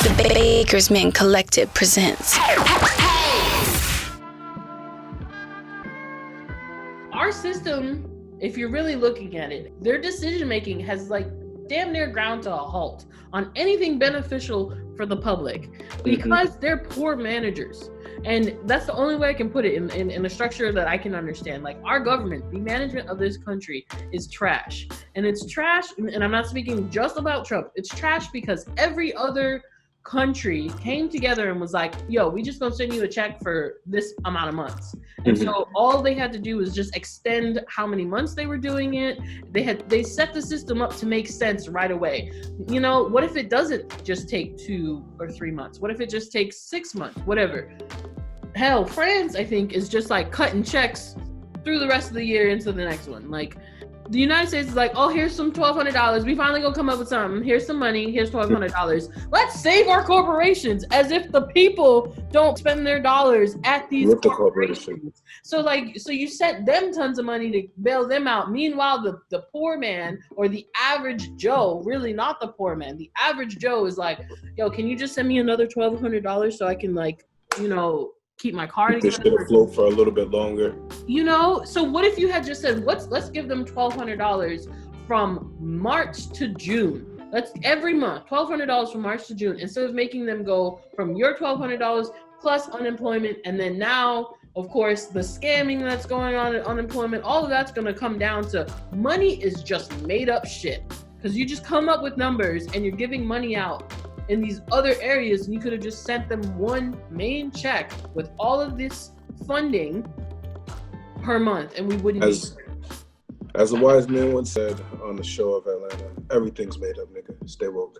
The Baker's Men Collective presents. Our system, if you're really looking at it, their decision making has like damn near ground to a halt on anything beneficial for the public because they're poor managers. And that's the only way I can put it in a structure that I can understand. Like, our government, the management of this country is trash. And it's trash, and I'm not speaking just about Trump. It's trash because every other country came together and was like, yo, we just gonna send you a check for this amount of months. And so all they had to do was just extend how many months they were doing it. They set the system up to make sense right away. You know, what if it doesn't just take 2 or 3 months? What if it just takes 6 months? Whatever. Hell, France, I think, is just like cutting checks through the rest of the year into the next one. Like, the United States is like, oh, here's some $1,200. We finally gonna come up with something. Here's some money. Here's $1,200. Let's save our corporations, as if the people don't spend their dollars at these corporations. So you sent them tons of money to bail them out. Meanwhile, the poor man, or the average Joe, really not the poor man, the average Joe is like, yo, can you just send me another $1,200 so I can, like, you know, keep my car together? This should afloat for a little bit longer. You know, so what if you had just said, let's give them $1,200 from March to June. Let's every month, $1,200 from March to June, instead of making them go from your $1,200 plus unemployment, and then now, of course, the scamming that's going on in unemployment, all of that's going to come down to money is just made up shit. Because you just come up with numbers and you're giving money out in these other areas, and you could have just sent them one main check with all of this funding per month, and we wouldn't as a wise man once said on the show of Atlanta, everything's made up, nigga. Stay woke.